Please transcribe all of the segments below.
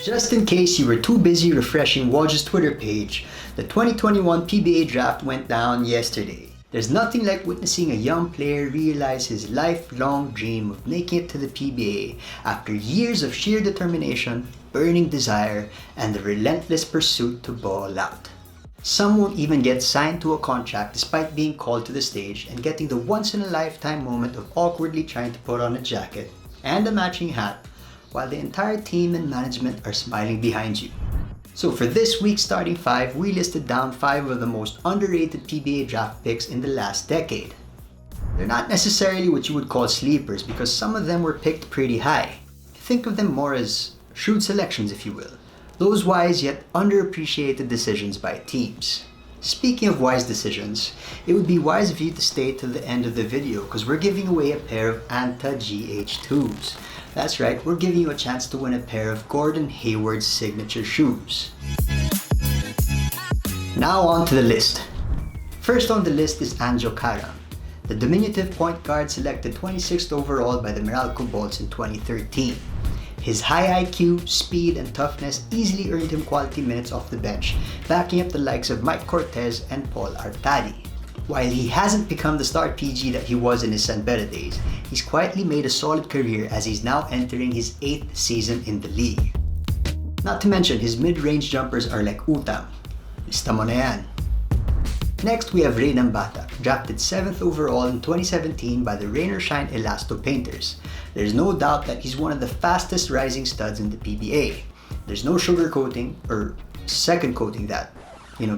Just in case you were too busy refreshing Woj's Twitter page, the 2021 PBA Draft went down yesterday. There's nothing like witnessing a young player realize his lifelong dream of making it to the PBA after years of sheer determination, burning desire, and the relentless pursuit to ball out. Some won't even get signed to a contract despite being called to the stage and getting the once-in-a-lifetime moment of awkwardly trying to put on a jacket and a matching hat while the entire team and management are smiling behind you. So for this week's starting 5, we listed down 5 of the most underrated PBA draft picks in the last decade. They're not necessarily what you would call sleepers because some of them were picked pretty high. Think of them more as shrewd selections, if you will. Those wise yet underappreciated decisions by teams. Speaking of wise decisions, it would be wise of you to stay to the end of the video because we're giving away a pair of Anta GH2s. That's right, we're giving you a chance to win a pair of Gordon Hayward's signature shoes. Now on to the list. First on the list is Anjocara, the diminutive point guard selected 26th overall by the Meralco Bolts in 2013. His high IQ, speed, and toughness easily earned him quality minutes off the bench, backing up the likes of Mike Cortez and Paul Artadi. While he hasn't become the star PG that he was in his San Beda days, he's quietly made a solid career as he's now entering his 8th season in the league. Not to mention, his mid-range jumpers are like utang. Lista mo na yan. Next, we have Nam Bata, drafted 7th overall in 2017 by the Rain or Shine Elasto Painters. There's no doubt that he's one of the fastest rising studs in the PBA. There's no sugarcoating or second coating that,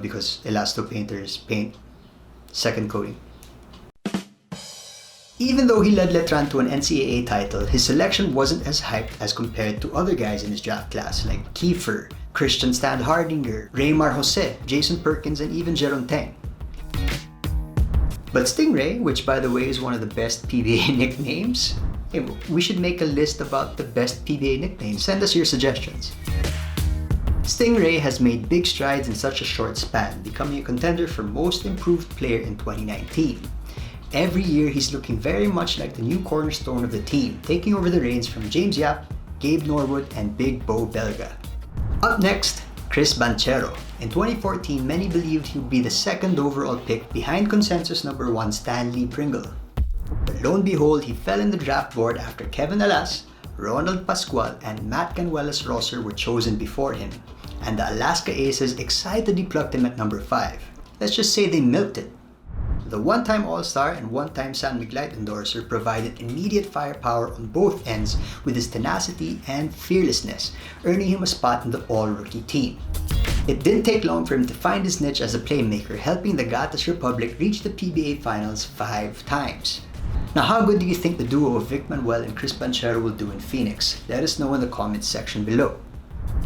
because Elasto Painters paint second coating. Even though he led Letran to an NCAA title, his selection wasn't as hyped as compared to other guys in his draft class like Kiefer, Christian Standhardinger, Raymar Jose, Jason Perkins, and even Jeron Teng. But Stingray, which by the way is one of the best PBA nicknames, we should make a list about the best PBA nicknames. Send us your suggestions. Stingray has made big strides in such a short span, becoming a contender for Most Improved Player in 2019. Every year he's looking very much like the new cornerstone of the team, taking over the reins from James Yap, Gabe Norwood, and Big Bo Belga. Up next, Chris Banchero. In 2014, many believed he would be the 2nd overall pick behind consensus number 1 Stanley Pringle. But lo and behold, he fell in the draft board after Kevin Alas, Ronald Pascual, and Matt Canuelas Rosser were chosen before him, and the Alaska Aces excitedly plucked him at number 5. Let's just say they milked it. The one-time All-Star and one-time San Miglite endorser provided immediate firepower on both ends with his tenacity and fearlessness, earning him a spot in the All-Rookie team. It didn't take long for him to find his niche as a playmaker, helping the Gatas Republic reach the PBA Finals 5 times. Now, how good do you think the duo of Vic Manuel and Chris Banchero will do in Phoenix? Let us know in the comments section below.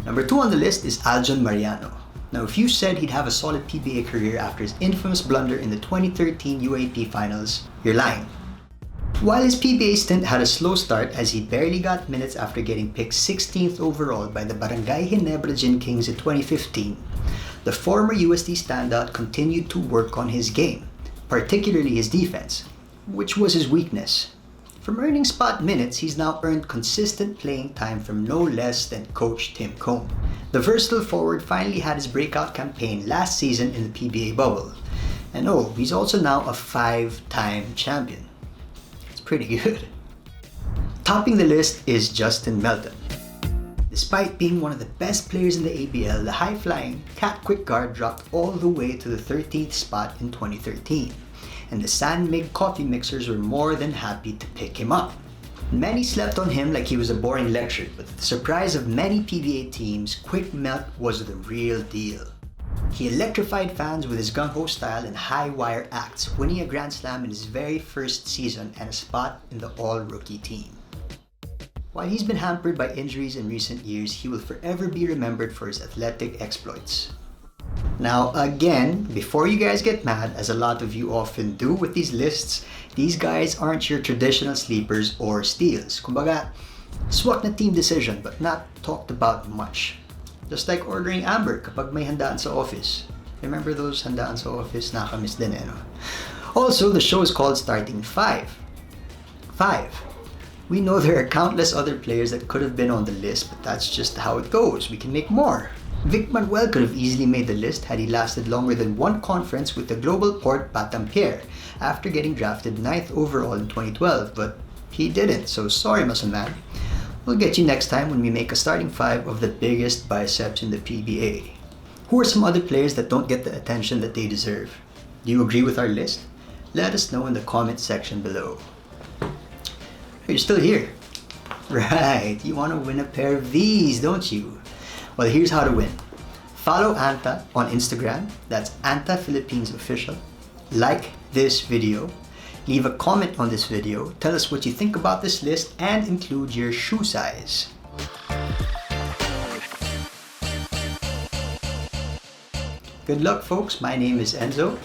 Number 2 on the list is Algin Mariano. Now, if you said he'd have a solid PBA career after his infamous blunder in the 2013 UAP Finals, you're lying. While his PBA stint had a slow start as he barely got minutes after getting picked 16th overall by the Barangay Ginebra Gin Kings in 2015, the former USD standout continued to work on his game, particularly his defense, which was his weakness. From earning spot minutes, he's now earned consistent playing time from no less than Coach Tim Cone. The versatile forward finally had his breakout campaign last season in the PBA bubble. And he's also now a 5-time champion. It's pretty good. Topping the list is Justin Melton. Despite being one of the best players in the ABL, the high-flying, cat-quick guard dropped all the way to the 13th spot in 2013. And the San Mig coffee mixers were more than happy to pick him up. Many slept on him like he was a boring lecture, but to the surprise of many PBA teams, Quick Melt was the real deal. He electrified fans with his gung-ho style and high-wire acts, winning a Grand Slam in his very first season and a spot in the All-Rookie team. While he's been hampered by injuries in recent years, he will forever be remembered for his athletic exploits. Now again, before you guys get mad, as a lot of you often do with these lists, these guys aren't your traditional sleepers or steals. Kumbaga, swak na team decision but not talked about much. Just like ordering amber kapag may handaan sa office. Remember those handaan sa office? Nakamiss din no? Also, the show is called Starting 5. We know there are countless other players that could have been on the list, but that's just how it goes. We can make more. Vic Manuel could have easily made the list had he lasted longer than one conference with the global port Batampere after getting drafted 9th overall in 2012, but he didn't, so sorry muscle man. We'll get you next time when we make a starting 5 of the biggest biceps in the PBA. Who are some other players that don't get the attention that they deserve? Do you agree with our list? Let us know in the comment section below. You're still here. Right, you want to win a pair of these, don't you? Well, here's how to win. Follow Anta on Instagram, that's Anta Philippines Official. Like this video. Leave a comment on this video. Tell us what you think about this list and include your shoe size. Good luck, folks. My name is Enzo.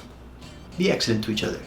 Be excellent to each other.